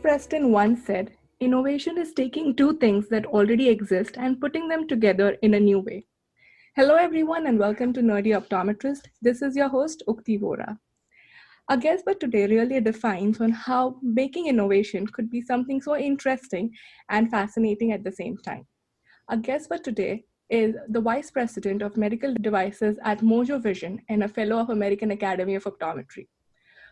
Preston once said, "Innovation is taking two things that already exist and putting them together in a new way." Hello, everyone, and welcome to Nerdy Optometrist. This is your host, Ukti Vora. Our guest for today really defines on how making innovation could be something so interesting and fascinating at the same time. Our guest for today is the Vice President of Medical Devices at Mojo Vision and a Fellow of American Academy of Optometry.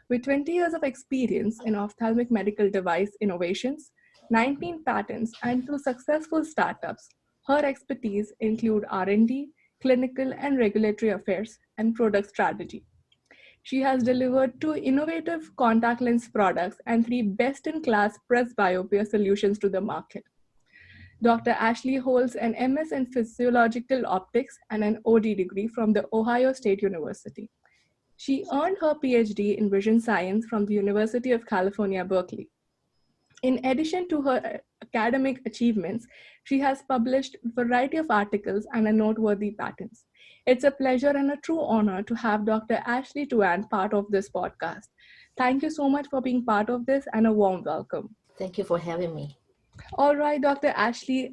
With 20 years of experience in ophthalmic medical device innovations, 19 patents, and 2 successful startups, her expertise include R&D, clinical and regulatory affairs, and product strategy. She has delivered 2 innovative contact lens products and 3 best-in-class presbyopia solutions to the market. Dr. Ashley holds an MS in Physiological Optics and an OD degree from the Ohio State University. She earned her PhD in vision science from the University of California, Berkeley. In addition to her academic achievements, she has published a variety of articles and noteworthy patents. It's a pleasure and a true honor to have Dr. Ashley Tuan part of this podcast. Thank you so much for being part of this and a warm welcome. Thank you for having me. All right, Dr. Ashley,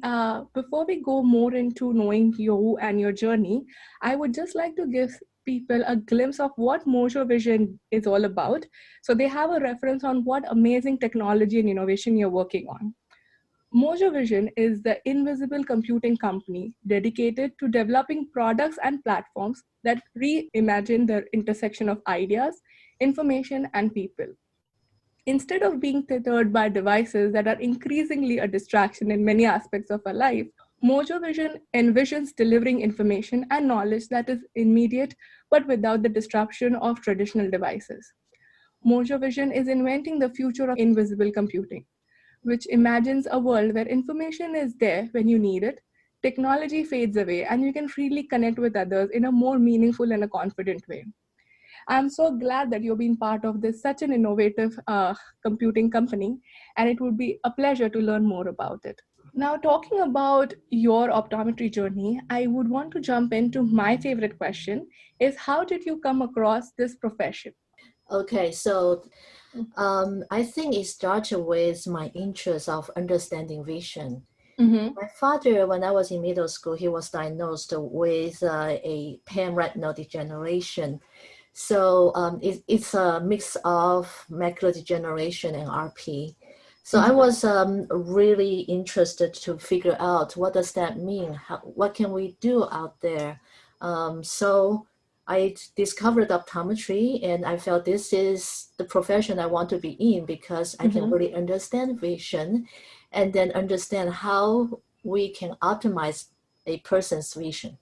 before we go more into knowing you and your journey, I would just like to give people a glimpse of what Mojo Vision is all about, so they have a reference on what amazing technology and innovation you're working on. Mojo Vision is the invisible computing company dedicated to developing products and platforms that reimagine the intersection of ideas, information, and people. Instead of being tethered by devices that are increasingly a distraction in many aspects of our life, Mojo Vision envisions delivering information and knowledge that is immediate but without the disruption of traditional devices. Mojo Vision is inventing the future of invisible computing, which imagines a world where information is there when you need it, technology fades away, and you can freely connect with others in a more meaningful and a confident way. I'm so glad that you've been part of this such an innovative computing company, and it would be a pleasure to learn more about it. Now, talking about your optometry journey, I would want to jump into my favorite question is how did you come across this profession? Okay, so I think it started with my interest of understanding vision. Mm-hmm. My father, when I was in middle school, he was diagnosed with a pan-retinal degeneration. So it's a mix of macular degeneration and RP. So I was really interested to figure out what does that mean? What can we do out there? So I discovered optometry, and I felt this is the profession I want to be in because I can really understand vision and then understand how we can optimize a person's vision.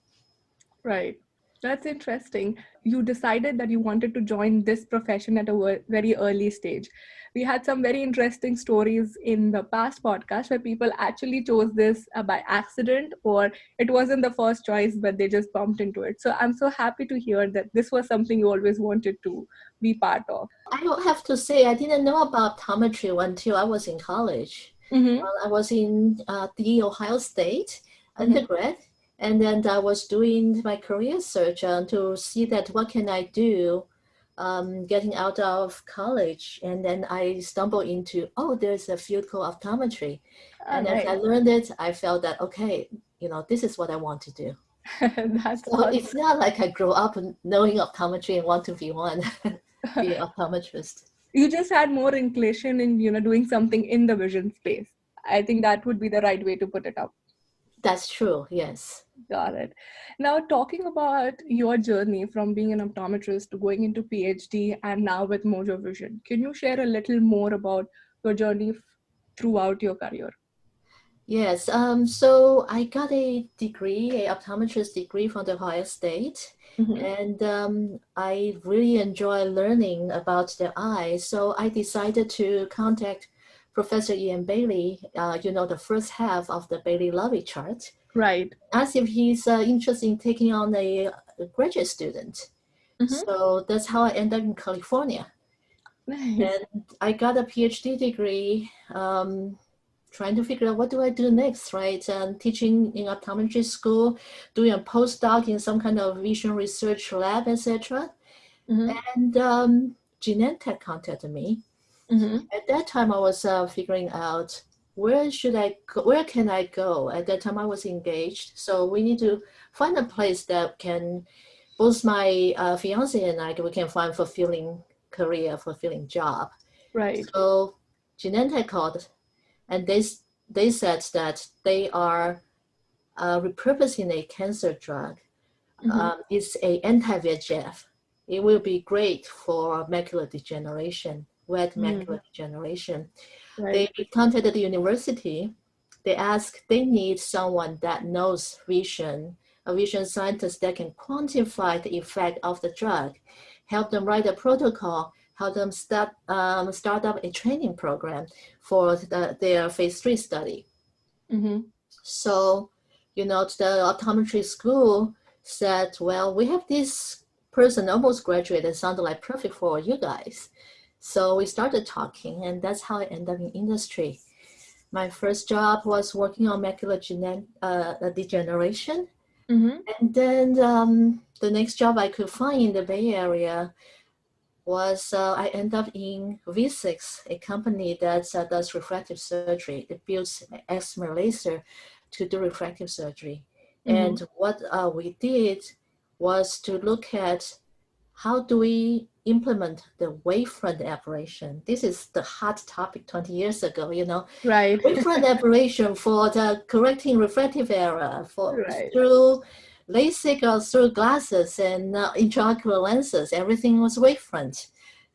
Right. That's interesting. You decided that you wanted to join this profession at a very early stage. We had some very interesting stories in the past podcast where people actually chose this by accident, or it wasn't the first choice, but they just bumped into it. So I'm so happy to hear that this was something you always wanted to be part of. I don't have to say I didn't know about optometry until I was in college. I was in the Ohio State undergrad. And then I was doing my career search to see that what can I do getting out of college. And then I stumbled into, there's a field called optometry. And as I learned it, I felt that, okay, this is what I want to do. That's so awesome. It's not like I grew up knowing optometry and want to be one, be an optometrist. You just had more inclination in, doing something in the vision space. I think that would be the right way to put it up. That's true, yes. Got it. Now, talking about your journey from being an optometrist to going into PhD and now with Mojo Vision, can you share a little more about your journey throughout your career? Yes, so I got a degree, an optometrist degree from the Ohio State, and I really enjoy learning about the eye. So I decided to contact Professor Ian Bailey, the first half of the Bailey-Lovie chart. Right. Asked if he's interested in taking on a graduate student. So that's how I ended up in California. Nice. And I got a PhD degree, trying to figure out what do I do next, right? Teaching in optometry school, doing a postdoc in some kind of vision research lab, etc. And Genentech contacted me Mm-hmm. At that time, I was figuring out where should I go, where can I go. At that time, I was engaged, so we need to find a place that can both my fiance and I we can find fulfilling career, fulfilling job. Right. So Genentech called, and they said that they are repurposing a cancer drug. Mm-hmm. It's a anti-VEGF. It will be great for macular degeneration, wet Mm. macular degeneration. They Right. contacted the university. They need someone that knows vision, a vision scientist that can quantify the effect of the drug, help them write a protocol, help them start up a training program for their phase 3 study. Mm-hmm. So, the optometry school said, well, we have this person almost graduated, sounded like perfect for you guys. So we started talking, and that's how I ended up in industry. My first job was working on macular degeneration. Mm-hmm. And then the next job I could find in the Bay Area was I ended up in V6, a company that does refractive surgery. It builds excimer laser to do refractive surgery. Mm-hmm. And what we did was to look at how do we implement the wavefront aberration. This is the hot topic 20 years ago, Right. Wavefront aberration for the correcting refractive error Right. through LASIK or through glasses and intraocular lenses. Everything was wavefront.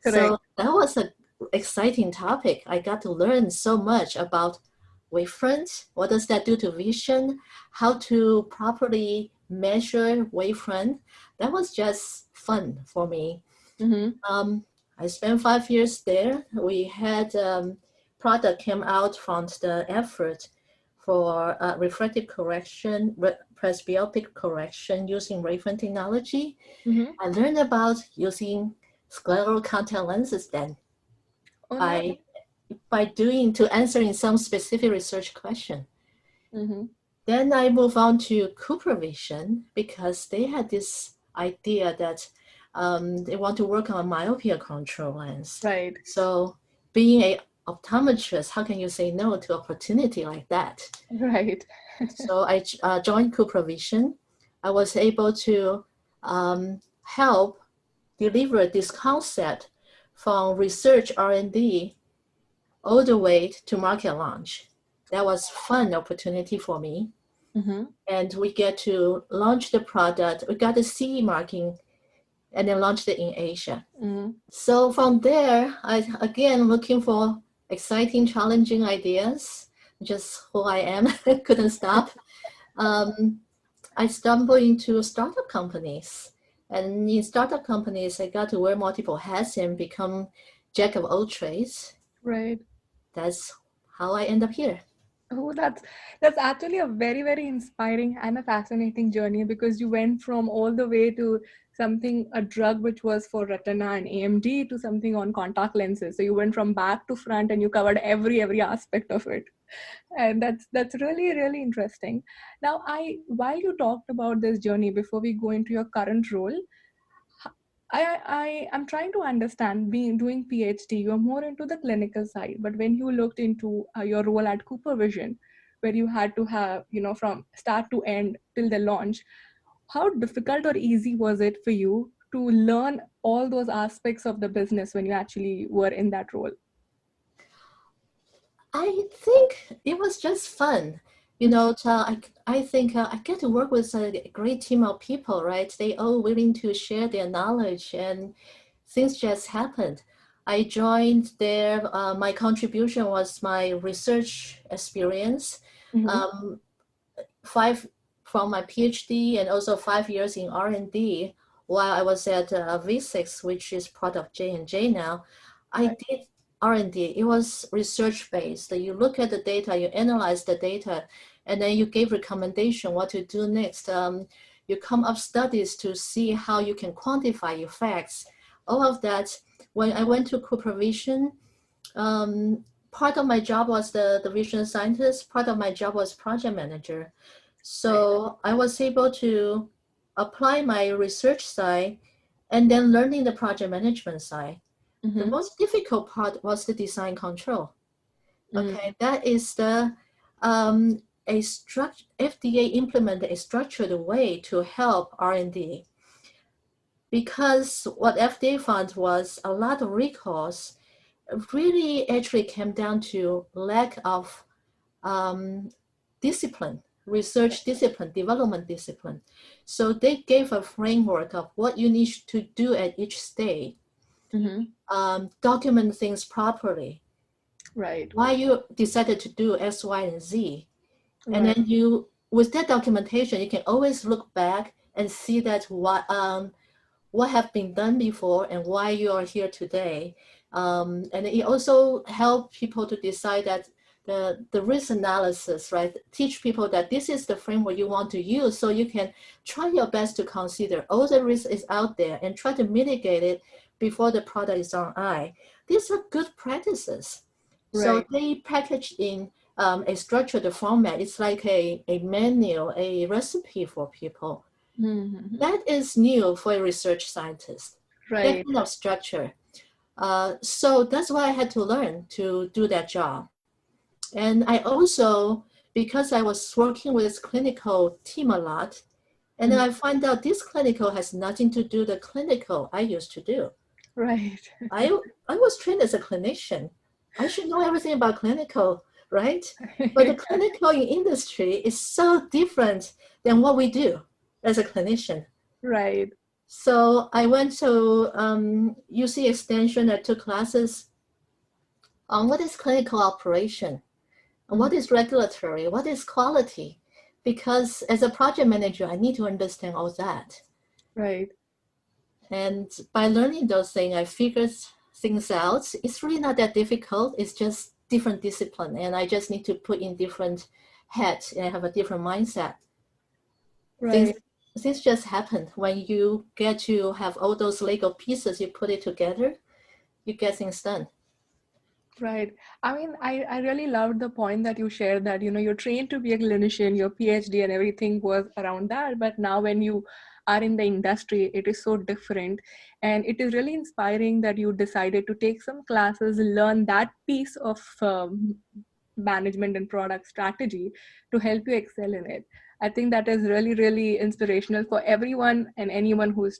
Correct. So that was an exciting topic. I got to learn so much about wavefront. What does that do to vision? How to properly measure wavefront. That was just fun for me. Mm-hmm. I spent 5 years there. We had product came out from the effort for refractive correction, presbyopic correction using wavefront technology. Mm-hmm. I learned about using scleral contact lenses then Oh, nice. by answering some specific research question. Mm-hmm. Then I move on to Cooper Vision because they had this idea that they want to work on a myopia control lens. Right. So being a optometrist, how can you say no to opportunity like that? Right. So I joined Cooper Vision. I was able to help deliver this concept from research R&D all the way to market launch. That was fun opportunity for me. Mm-hmm. And we get to launch the product. We got the CE marking and then launched it in Asia. Mm-hmm. So from there, I again looking for exciting, challenging ideas. Just who I am, couldn't stop. I stumbled into startup companies. And in startup companies, I got to wear multiple hats and become jack of all trades. Right. That's how I end up here. Oh, that's actually a very, very inspiring and a fascinating journey because you went from all the way to a drug which was for retina and AMD to something on contact lenses. So you went from back to front and you covered every aspect of it. And that's really, really interesting. Now, while you talked about this journey before we go into your current role, I am trying to understand being doing PhD, you're more into the clinical side, but when you looked into your role at Cooper Vision, where you had to have, from start to end till the launch, how difficult or easy was it for you to learn all those aspects of the business when you actually were in that role? I think it was just fun. I think I get to work with a great team of people, right? They all willing to share their knowledge and things just happened. I joined there. My contribution was my research experience, Mm-hmm. um, five from my PhD and also 5 years in R&D while I was at V6, which is part of J&J now. I Right. did R&D. It was research based. You look at the data, you analyze the data, and then you give recommendation what to do next. You come up studies to see how you can quantify effects. All of that. When I went to Cooper Vision, part of my job was the vision scientist. Part of my job was project manager. So I was able to apply my research side and then learning the project management side. The most difficult part was the design control. Okay, that is the FDA implemented a structured way to help R&D, because what FDA found was a lot of recalls really actually came down to lack of discipline, research discipline, development discipline. So they gave a framework of what you need to do at each stage, document things properly. Right. Why you decided to do X, Y, and Z. And then with that documentation, you can always look back and see that what have been done before and why you are here today. And it also helps people to decide that the risk analysis, right? Teach people that this is the framework you want to use, so you can try your best to consider all the risk is out there and try to mitigate it before the product is on eye. These are good practices. Right. So they package in a structured format. It's like a manual, a recipe for people. That is new for a research scientist. Right. That kind of structure. So that's why I had to learn to do that job. And I also, because I was working with this clinical team a lot, and then I find out this clinical has nothing to do with the clinical I used to do. Right. I was trained as a clinician. I should know everything about clinical, right? But the clinical in industry is so different than what we do as a clinician. Right. So I went to UC Extension. I took classes on what is clinical operation, and what is regulatory, what is quality, because as a project manager, I need to understand all that. Right. And by learning those things, I figured things out. It's really not that difficult. It's just different discipline, and I just need to put in different hats and have a different mindset. Right. Things just happen when you get to have all those Lego pieces. You put it together, you get things done. Right. I mean, I really loved the point that you shared that, you're trained to be a clinician, your PhD and everything was around that. But now when you are in the industry, it is so different. And it is really inspiring that you decided to take some classes, learn that piece of management and product strategy to help you excel in it. I think that is really, really inspirational for everyone and anyone who's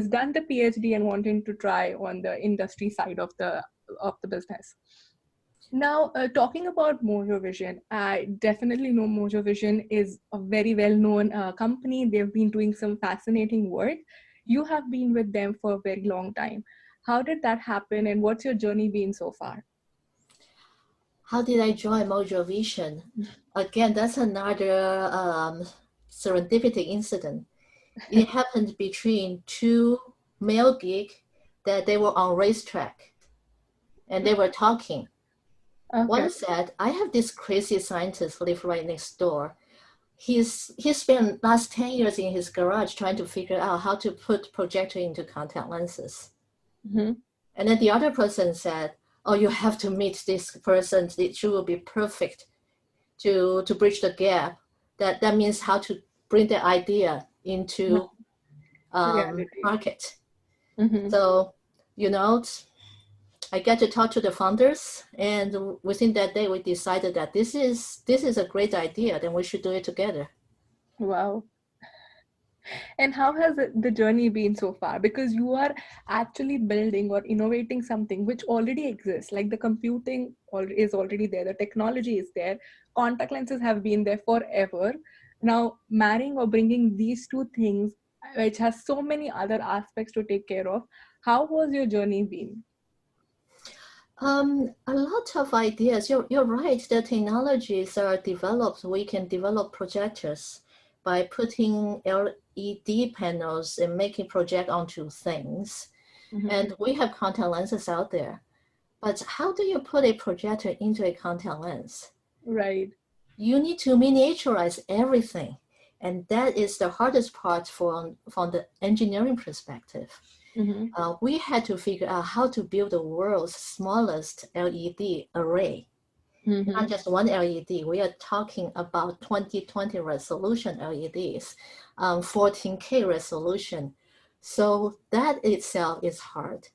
done the PhD and wanting to try on the industry side of the business. Now, talking about Mojo Vision, I definitely know Mojo Vision is a very well-known company. They've been doing some fascinating work. You have been with them for a very long time. How did that happen, and what's your journey been so far? How did I join Mojo Vision? Again, that's another serendipity incident. It happened between two male geeks that they were on racetrack and they were talking. Okay. One said, I have this crazy scientist live right next door. He spent last 10 years in his garage trying to figure out how to put projector into contact lenses. And then the other person said, oh, you have to meet this person. She will be perfect to bridge the gap. That means how to bring the idea into market. So, I get to talk to the founders, and within that day, we decided that this is a great idea, then we should do it together. Wow. And how has the journey been so far? Because you are actually building or innovating something which already exists, like the computing is already there, the technology is there, contact lenses have been there forever. Now, marrying or bringing these two things, which has so many other aspects to take care of, how was your journey been? A lot of ideas. You're right. The technologies are developed. We can develop projectors by putting LED panels and making project onto things. And we have contact lenses out there. But how do you put a projector into a contact lens? Right. You need to miniaturize everything. And that is the hardest part from the engineering perspective. We had to figure out how to build the world's smallest LED array. Not just one LED. We are talking about 2020 resolution LEDs, 14K resolution. So that itself is hard.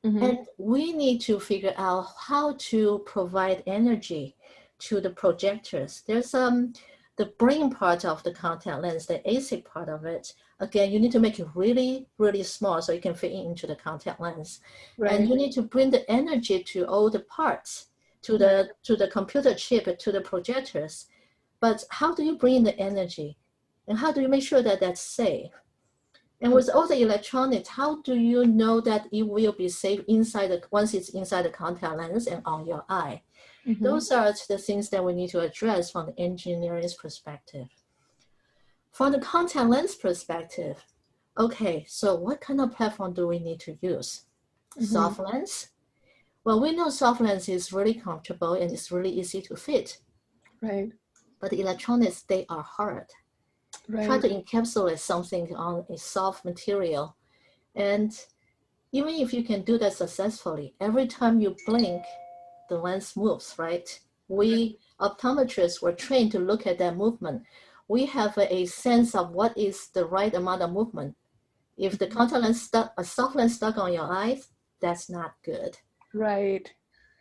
Mm-hmm. And we need to figure out how to provide energy to the projectors. There's the brain part of the contact lens, the ASIC part of it. Again, you need to make it really, really small so you can fit into the contact lens. Right. And you need to bring the energy to all the parts, to the computer chip, to the projectors. But how do you bring the energy? And how do you make sure that that's safe? And with all the electronics, how do you know that it will be safe once it's inside the contact lens and on your eye? Mm-hmm. Those are the things that we need to address from the engineering's perspective. From the contact lens perspective, okay, so what kind of platform do we need to use? Mm-hmm. Soft lens? Well, we know soft lens is really comfortable and it's really easy to fit. Right. But the electronics, they are hard. Right. Try to encapsulate something on a soft material. And even if you can do that successfully, every time you blink, the lens moves, right? We optometrists were trained to look at that movement. We have a sense of what is the right amount of movement. If the contact lens a soft lens stuck on your eyes, that's not good. Right.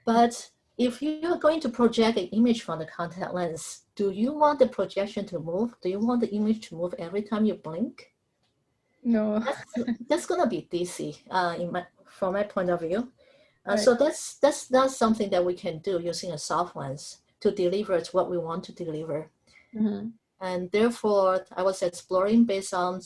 But if you're going to project an image from the contact lens, do you want the projection to move? Do you want the image to move every time you blink? No. That's gonna be dizzy from my point of view. Right. So that's not something that we can do using a soft lens to deliver what we want to deliver. Mm-hmm. And therefore, I was exploring based on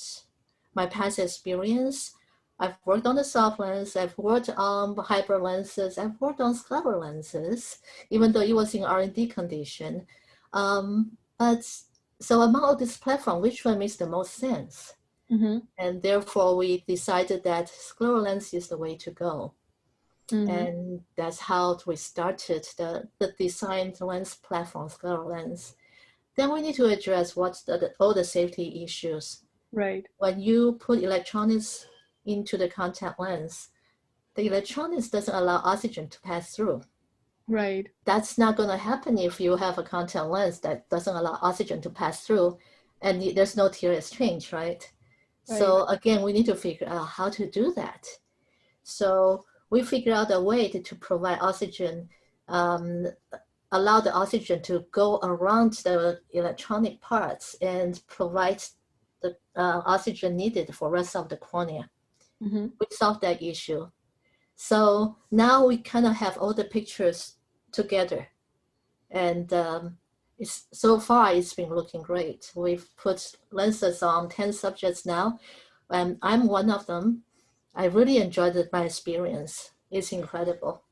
my past experience. I've worked on the soft lens, I've worked on hybrid lenses, I've worked on scleral lenses, even though it was in R&D condition. But so among all this platform, which one makes the most sense? Mm-hmm. And therefore, we decided that scleral lens is the way to go. Mm-hmm. And that's how we started the designed lens platform, scleral lens. Then we need to address all the safety issues. Right. When you put electronics into the contact lens, the electronics doesn't allow oxygen to pass through. Right. That's not going to happen if you have a contact lens that doesn't allow oxygen to pass through, and there's no tear exchange, right? So again, we need to figure out how to do that. So we figured out a way to provide oxygen, allow the oxygen to go around the electronic parts and provide the oxygen needed for rest of the cornea. Mm-hmm. We solved that issue. So now we kind of have all the pictures together. And so far it's been looking great. We've put lenses on 10 subjects now, and I'm one of them. I really enjoyed my experience. It's incredible.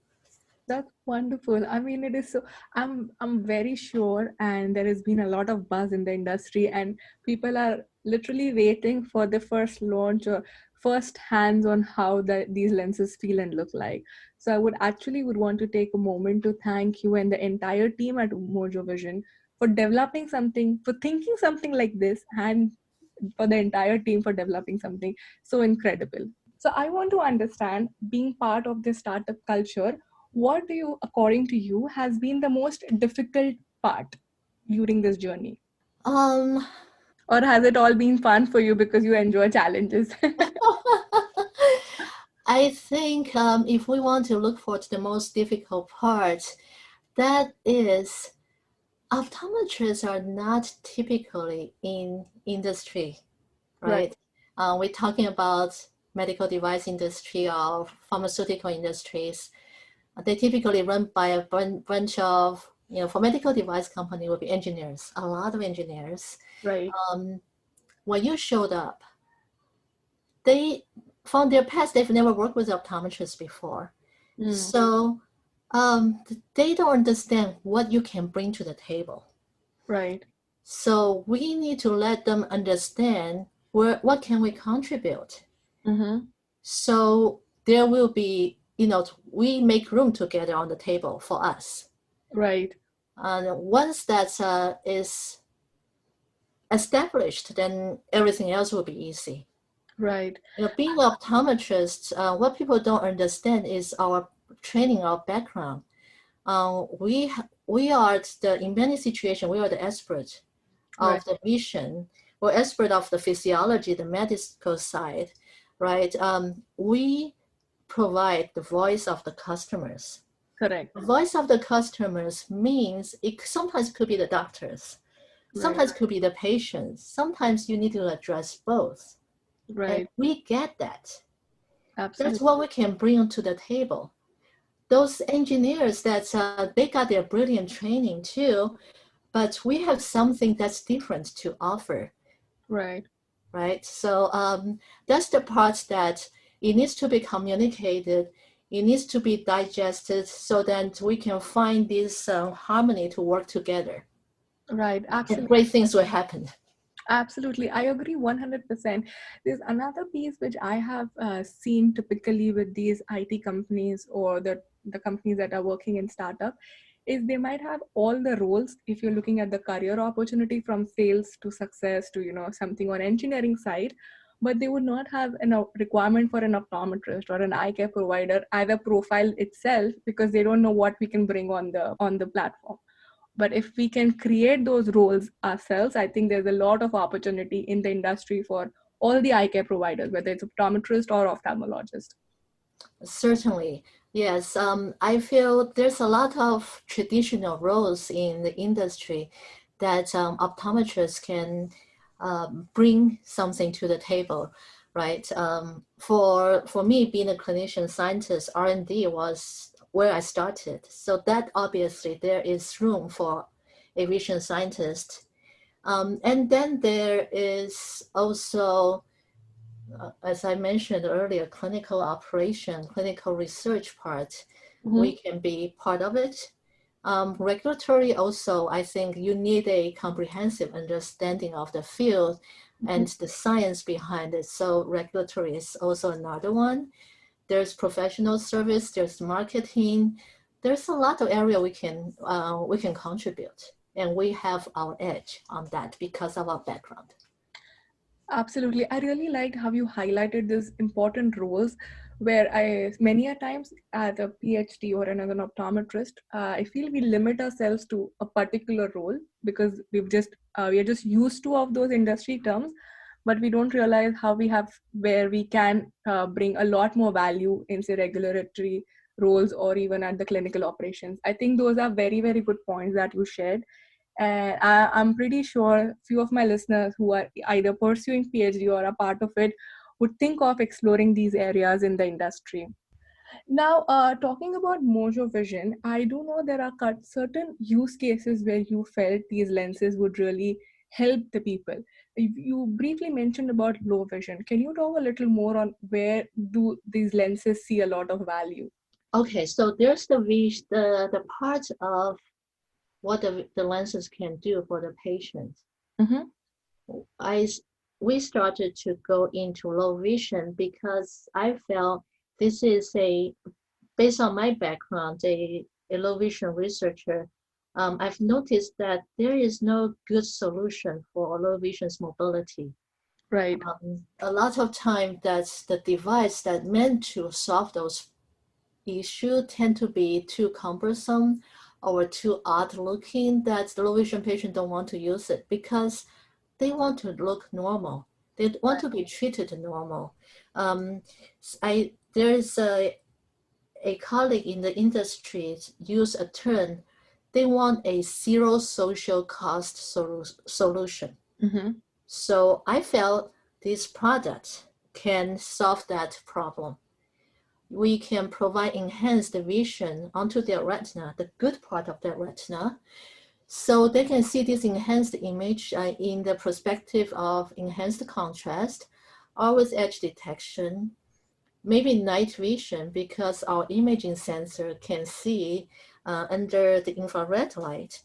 That's wonderful. I mean, it is so, I'm very sure, and there has been a lot of buzz in the industry, and people are literally waiting for the first launch or first hands on how these lenses feel and look like. So I would want to take a moment to thank you and the entire team at Mojo Vision for developing something, for thinking something like this, and for the entire team for developing something so incredible. So I want to understand, being part of this startup culture, what do you, according to you, has been the most difficult part during this journey? Or has it all been fun for you because you enjoy challenges? I think if we want to look for the most difficult part, that is, optometrists are not typically in industry, right? We're talking about medical device industry or pharmaceutical industries. They typically run by a bunch of, for medical device company will be engineers, a lot of engineers. Right. When you showed up, from their past, they've never worked with optometrists before. So they don't understand what you can bring to the table. Right. So we need to let them understand what can we contribute. Mm-hmm. So there will be, we make room together on the table for us. Right. And once that is established, then everything else will be easy. Right. Being an optometrist, what people don't understand is our training, our background. We are in many situations, we are the expert of the vision. We're expert of the physiology, the medical side, right? We provide the voice of the customers. Correct. The voice of the customers means it sometimes could be the doctors, sometimes could be the patients, sometimes you need to address both. Right. And we get that. Absolutely. That's what we can bring to the table. Those engineers that they got their brilliant training too, but we have something that's different to offer. Right. Right. So that's the part that it needs to be communicated. It needs to be digested so that we can find this harmony to work together. Right. Absolutely. And great things will happen. Absolutely. I agree 100%. There's another piece which I have seen typically with these IT companies or the companies that are working in startup is they might have all the roles if you're looking at the career opportunity from sales to success to, something on engineering side, but they would not have a requirement for an optometrist or an eye care provider, either profile itself, because they don't know what we can bring on the platform. But if we can create those roles ourselves, I think there's a lot of opportunity in the industry for all the eye care providers, whether it's optometrist or ophthalmologist. Certainly, yes. I feel there's a lot of traditional roles in the industry that optometrists can bring something to the table, right? For me, being a clinician scientist, R&D was where I started. So that obviously there is room for a vision scientist. And then there is also, as I mentioned earlier, clinical operation, clinical research part. We can be part of it. Regulatory also, I think you need a comprehensive understanding of the field and the science behind it. So regulatory is also another one. There's professional service, there's marketing. There's a lot of area we can contribute, and we have our edge on that because of our background. Absolutely. I really liked how you highlighted these important roles where many a times as a PhD or as an optometrist, I feel we limit ourselves to a particular role because we are just used to of those industry terms, but we don't realize where we can bring a lot more value in say regulatory roles or even at the clinical operations. I think those are very, very good points that you shared. And I'm pretty sure few of my listeners who are either pursuing PhD or a part of it would think of exploring these areas in the industry. Now, talking about Mojo Vision, I do know there are certain use cases where you felt these lenses would really help the people. You briefly mentioned about low vision. Can you talk a little more on where do these lenses see a lot of value? Okay, so there's the part of what the lenses can do for the patient. We started to go into low vision because I felt this is based on my background, a low vision researcher. I've noticed that there is no good solution for low vision's mobility. Right. A lot of time that's the device that meant to solve those issues tend to be too cumbersome or too odd looking that the low vision patient don't want to use it because they want to look normal. They want to be treated normal. There's a colleague in the industry use a term, they want a zero social cost solution. So I felt this product can solve that problem. We can provide enhanced vision onto their retina, the good part of their retina, so they can see this enhanced image in the perspective of enhanced contrast, or with edge detection, maybe night vision because our imaging sensor can see under the infrared light.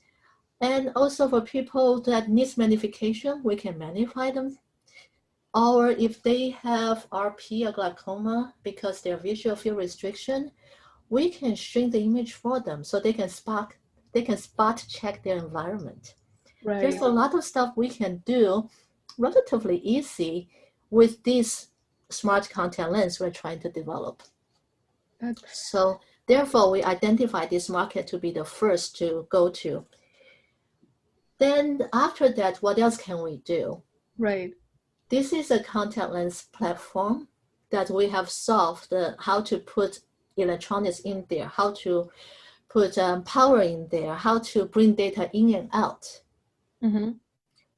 And also for people that need magnification, we can magnify them. Or if they have RP or glaucoma because their visual field restriction, we can shrink the image for them so they can spot check their environment. Right. There's a lot of stuff we can do relatively easy with this smart contact lens we're trying to develop. So therefore, we identify this market to be the first to go to. Then after that, what else can we do? Right. This is a contact lens platform. that we have solved how to put electronics in there, how to put power in there, how to bring data in and out. Mm-hmm.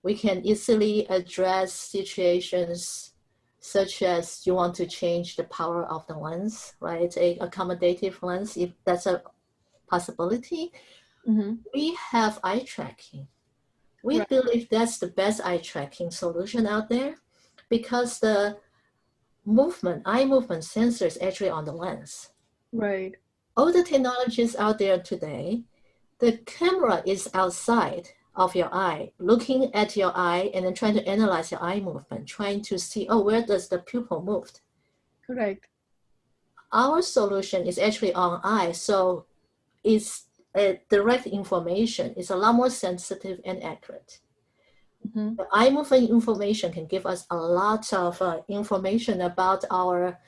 We can easily address situations such as you want to change the power of the lens, right? A accommodative lens, if that's a possibility. Mm-hmm. We have eye tracking. We Right. believe that's the best eye tracking solution out there because the eye movement sensor is actually on the lens. Right. All the technologies out there today, the camera is outside of your eye, looking at your eye and then trying to analyze your eye movement, trying to see, oh, where does the pupil move? Correct. Our solution is actually on eye, so it's direct information. It's a lot more sensitive and accurate. Mm-hmm. The eye movement information can give us a lot of information about our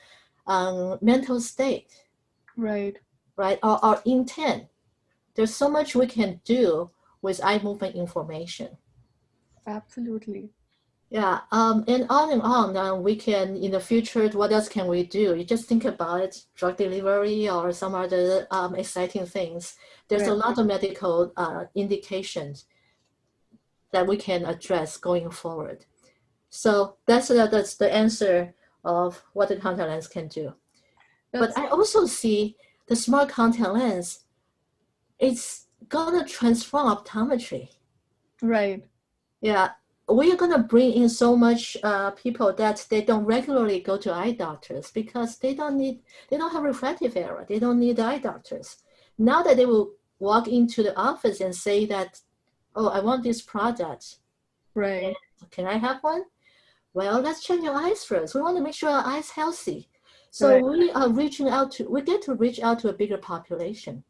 mental state, Right. right? Or our intent. There's so much we can do with eye movement information. Absolutely. Yeah, and on. We can, in the future, what else can we do? You just think about it, drug delivery or some other exciting things. There's a lot of medical indications that we can address going forward. So that's the answer of what the contact lens can do. But I also see the smart contact lens, it's gonna transform optometry. Right. Yeah, we are gonna bring in so much people that they don't regularly go to eye doctors because they don't have refractive error. They don't need eye doctors. Now that they will walk into the office and say that, oh, I want this product. Right. Can I have one? Well, let's check your eyes first. We want to make sure our eyes healthy. So we are we get to reach out to a bigger population.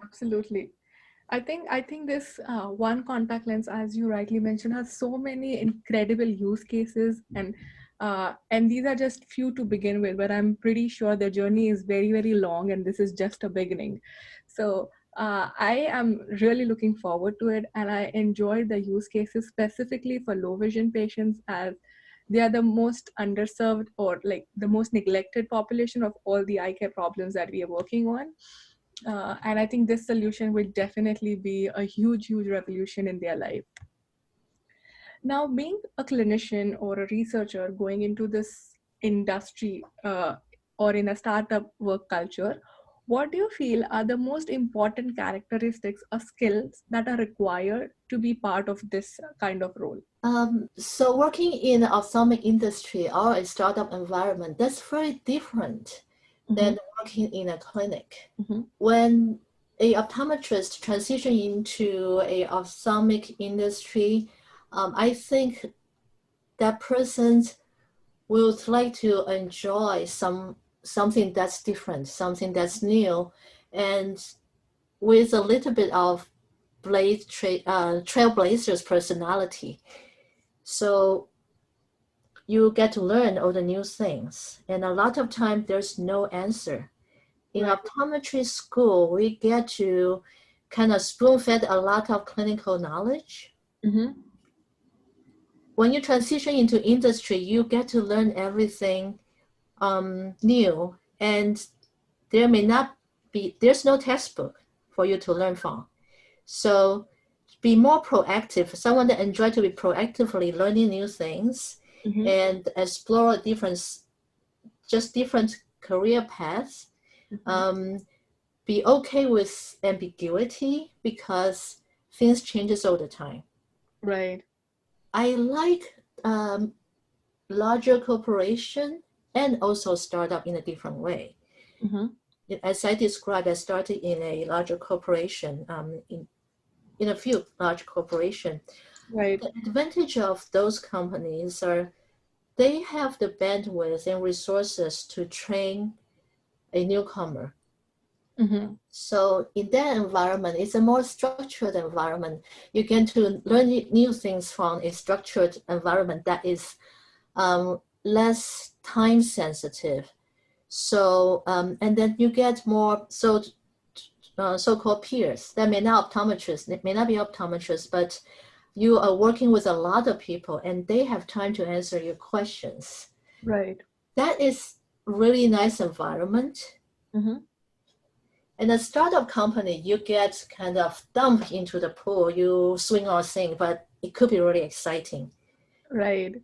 Absolutely. I think this one contact lens, as you rightly mentioned, has so many incredible use cases, and these are just few to begin with. But I'm pretty sure the journey is very, very long, and this is just a beginning. So I am really looking forward to it, and I enjoyed the use cases specifically for low vision patients, as they are the most underserved or like the most neglected population of all the eye care problems that we are working on. And I think this solution will definitely be a huge, huge revolution in their life. Now, being a clinician or a researcher going into this industry or in a startup work culture, what do you feel are the most important characteristics or skills that are required to be part of this kind of role? So working in the ophthalmic industry or a startup environment, that's very different than working in a clinic. When a optometrist transition into a ophthalmic industry, I think that person would like to enjoy something that's different, something that's new, and with a little bit of trailblazer's personality. So you get to learn all the new things. And a lot of time there's no answer. In optometry school, we get to kind of spoon-fed a lot of clinical knowledge. When you transition into industry, you get to learn everything new, and there's no textbook for you to learn from. So be more proactive, someone that enjoys to be proactively learning new things and explore different career paths. Be okay with ambiguity because things changes all the time. Right. I like larger corporation and also startup in a different way. As I described, I started in a larger corporation, in a few large corporations. Right. The advantage of those companies are they have the bandwidth and resources to train a newcomer. So in that environment, it's a more structured environment. You get to learn new things from a structured environment that is less time sensitive. So and then you get more so-called peers that may not be optometrists, but you are working with a lot of people and they have time to answer your questions. Right. that is really nice environment. Mm-hmm. In a startup company, you get kind of dumped into the pool, you swing or sing, but it could be really exciting. Right.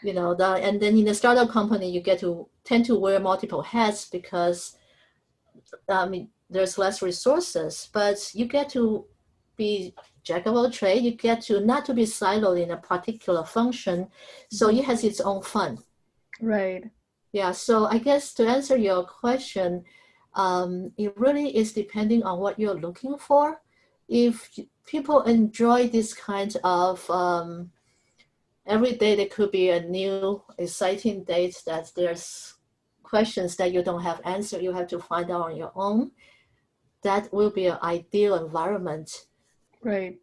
And then in a startup company, you tend to wear multiple hats because there's less resources, but you get to be jack of all trade. You get to not to be siloed in a particular function, so it has its own fun. Right. Yeah. So I guess to answer your question, it really is depending on what you're looking for. If people enjoy this kind of every day, there could be a new exciting date that there's questions that you don't have answer, you have to find out on your own. That will be an ideal environment. Right.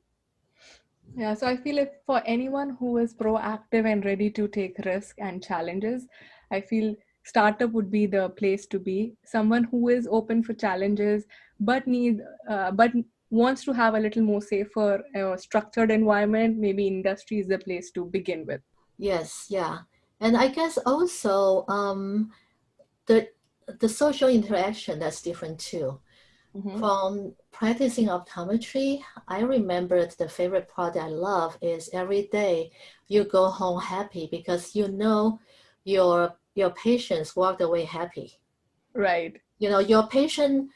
Yeah, so I feel if for anyone who is proactive and ready to take risk and challenges, I feel startup would be the place to be. Someone who is open for challenges, but wants to have a little more safer, structured environment. Maybe industry is the place to begin with. Yes, yeah, and I guess also the social interaction, that's different too. Mm-hmm. From practicing optometry, I remembered the favorite part I love is every day you go home happy because your patients walked away happy. Right. Your patient,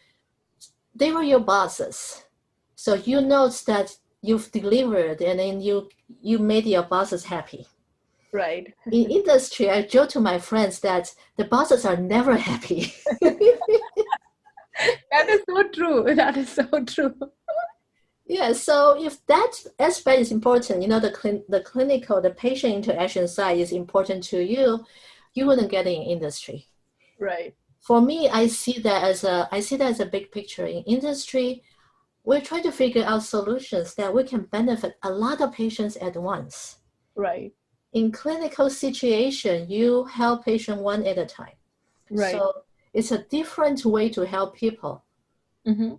they were your bosses. So you know that you've delivered and then you made your bosses happy. Right. In industry, I joke to my friends that the bosses are never happy. That is so true. That is so true. Yeah, so if that aspect is important, the clinical, the patient interaction side is important to you, you wouldn't get in industry. Right. For me, I see that as a big picture. In industry, we're trying to figure out solutions that we can benefit a lot of patients at once. Right. In clinical situation, you help patient one at a time. Right. So it's a different way to help people. Mm-hmm.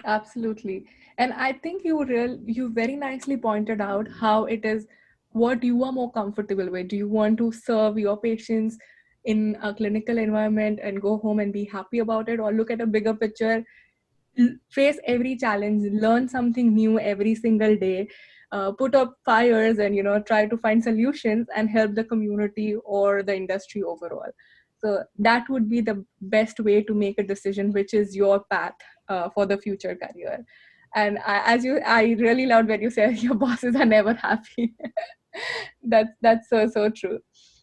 Absolutely. And I think you very nicely pointed out how it is what you are more comfortable with. Do you want to serve your patients in a clinical environment and go home and be happy about it, or look at a bigger picture, face every challenge, learn something new every single day, put up fires and try to find solutions and help the community or the industry overall. So that would be the best way to make a decision, which is your path for the future career. And I really loved when you said your bosses are never happy. That's so true.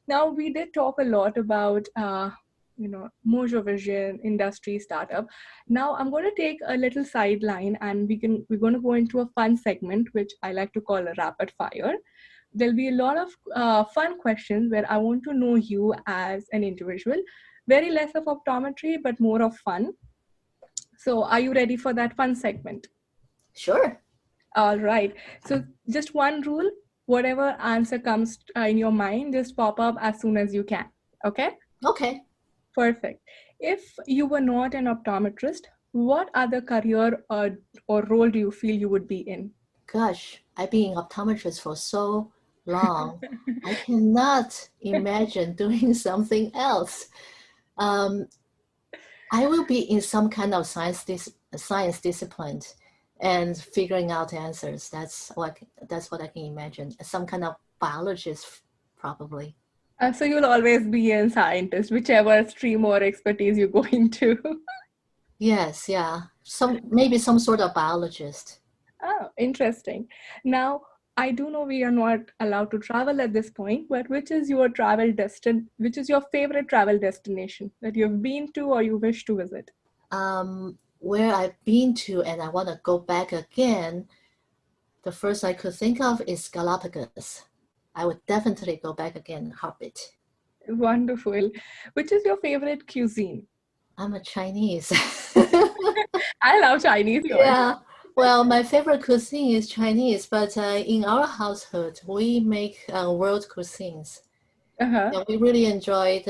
Now we did talk a lot about Mojo Vision, industry, startup. Now I'm going to take a little sideline, and we're going to go into a fun segment which I like to call a rapid fire. There'll be a lot of fun questions where I want to know you as an individual. Very less of optometry, but more of fun. So are you ready for that fun segment? Sure. All right. So just one rule, whatever answer comes in your mind, just pop up as soon as you can. Okay? Okay. Perfect. If you were not an optometrist, what other career or role do you feel you would be in? Gosh, I've been an optometrist for so long. I cannot imagine doing something else. Um, I will be in some kind of science discipline and figuring out answers. That's what I can imagine. Some kind of biologist, probably. So you'll always be a scientist, whichever stream or expertise you go into. Yes, yeah. Maybe some sort of biologist. Oh, interesting. Now, I do know we are not allowed to travel at this point, but which is your favorite travel destination that you've been to or you wish to visit? Where I've been to and I want to go back again, the first I could think of is Galapagos. I would definitely go back again in a heartbeat. Wonderful. Which is your favorite cuisine? I'm a Chinese. I love Chinese food. Yeah. Well, my favorite cuisine is Chinese, but in our household, we make world cuisines. Uh-huh. And we really enjoyed,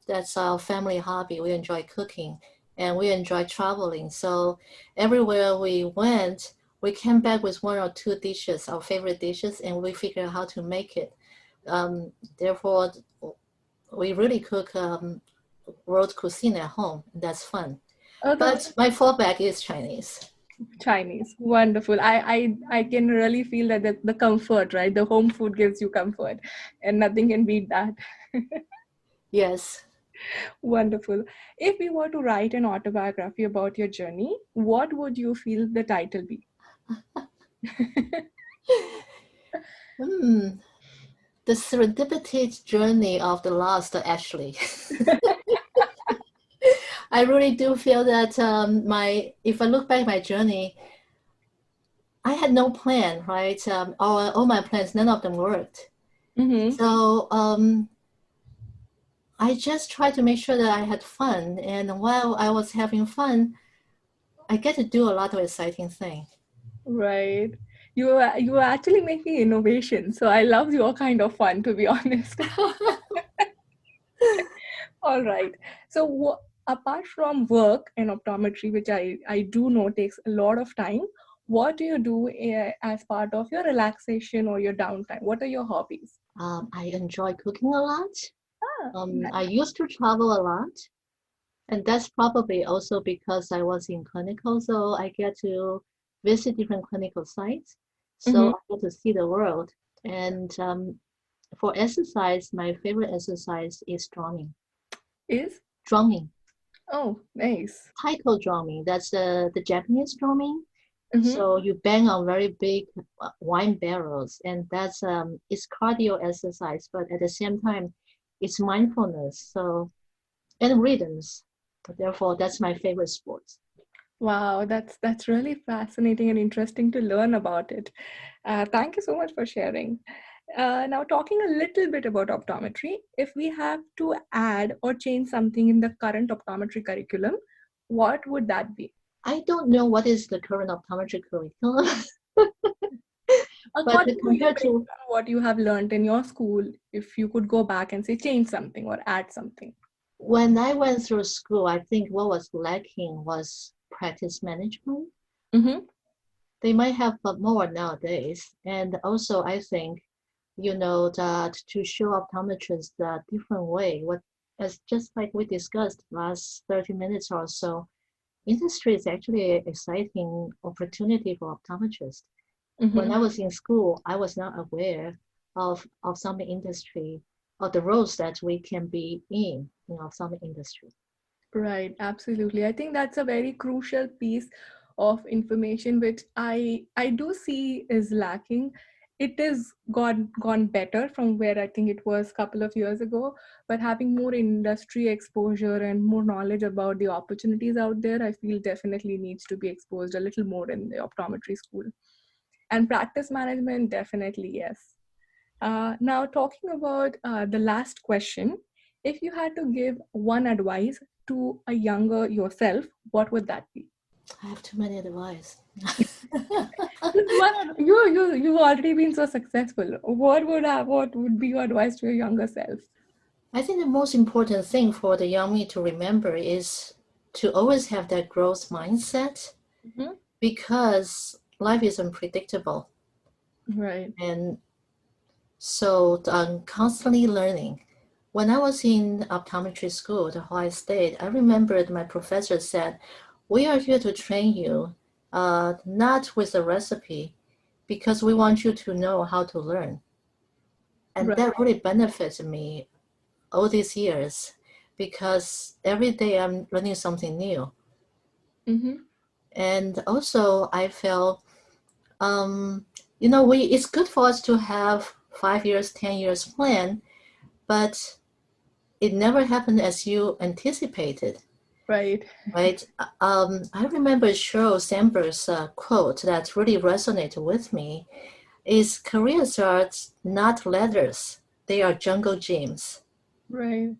that's our family hobby. We enjoy cooking and we enjoy traveling. So everywhere we went, we came back with one or two dishes, our favorite dishes, and we figured out how to make it. Therefore, we really cook world cuisine at home. That's fun. Oh, But my fallback is Chinese. Chinese. Wonderful. I can really feel that the comfort, right? The home food gives you comfort, and nothing can beat that. Yes. Wonderful. If we were to write an autobiography about your journey, what would you feel the title be? The serendipitous journey of the lost Ashley. I really do feel that if I look back my journey, I had no plan, right? All my plans, none of them worked. Mm-hmm. So I just tried to make sure that I had fun. And while I was having fun, I get to do a lot of exciting things. Right. You are actually making innovation. So I love your kind of fun, to be honest. All right. So apart from work and optometry, which I do know takes a lot of time, what do you do as part of your relaxation or your downtime? What are your hobbies? I enjoy cooking a lot. Nice. I used to travel a lot. And that's probably also because I was in clinical, so I get to visit different clinical sites. So Mm-hmm. I get to see the world. And for exercise, my favorite exercise is drumming. Is? Drumming. Oh, nice. Taiko drumming. That's the Japanese drumming. Mm-hmm. So you bang on very big wine barrels, and that's it's cardio exercise, but at the same time, it's mindfulness. So and rhythms. Therefore, that's my favorite sport. Wow, that's really fascinating and interesting to learn about it. Thank you so much for sharing. Now, talking a little bit about optometry, if we have to add or change something in the current optometry curriculum, what would that be? I don't know what is the current optometry curriculum, but According to you, compared based to on what you have learned in your school, if you could go back and say change something or add something. when I went through school, I think what was lacking was practice management. Mm-hmm. They might have more nowadays. And also, I think, that to show optometrists a different way, as just like we discussed last 30 minutes or so, industry is actually an exciting opportunity for optometrists. Mm-hmm. When I was in school, I was not aware of ophthalmic industry or the roles that we can be in ophthalmic industry. Right, absolutely. I think that's a very crucial piece of information which I do see is lacking. It is gone better from where I think it was a couple of years ago, but having more industry exposure and more knowledge about the opportunities out there, I feel definitely needs to be exposed a little more in the optometry school. And practice management, definitely yes. Now, talking about the last question, if you had to give one advice to a younger yourself, what would that be? I have too many advice. You've already been so successful. What would be your advice to your younger self? I think the most important thing for the young me to remember is to always have that growth mindset, Mm-hmm. because life is unpredictable. Right. And so I'm constantly learning. When I was in optometry school, the Hawaii State, I remembered my professor said, "We are here to train you, not with a recipe, because we want you to know how to learn." And Right. that really benefits me all these years, because every day I'm learning something new. Mm-hmm. And also I felt, it's good for us to have 5 years, 10 years plan, but it never happened as you anticipated, Right. right? I remember Sheryl Sandberg's quote that really resonated with me is, "Careers are not ladders, they are jungle gyms." Right.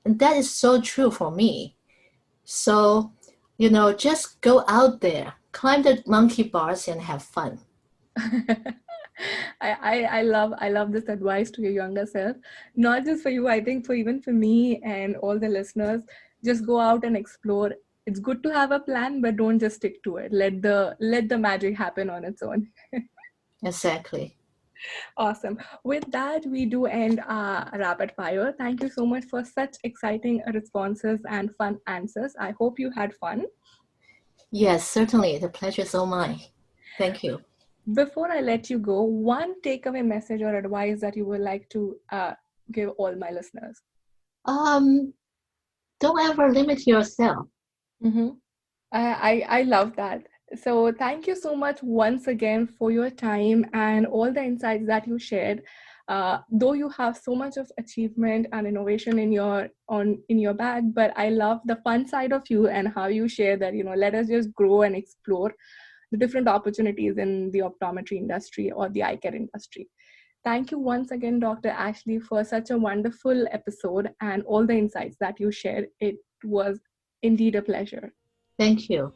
And that is so true for me. So, just go out there, climb the monkey bars and have fun. I love this advice to your younger self. Not just for you, I think even for me and all the listeners, just go out and explore. It's good to have a plan, but don't just stick to it. Let the magic happen on its own. Exactly. Awesome. With that, we do end our rapid fire. Thank you so much for such exciting responses and fun answers. I hope you had fun. Yes, certainly. The pleasure is all mine. Thank you. Before I let you go, one takeaway message or advice that you would like to give all my listeners. Don't ever limit yourself. Mm-hmm. I love that. So thank you so much once again for your time and all the insights that you shared. Though you have so much of achievement and innovation in your bag, but I love the fun side of you and how you share that, let us just grow and explore the different opportunities in the optometry industry or the eye care industry. Thank you once again, Dr. Ashley, for such a wonderful episode and all the insights that you shared. It was indeed a pleasure. Thank you.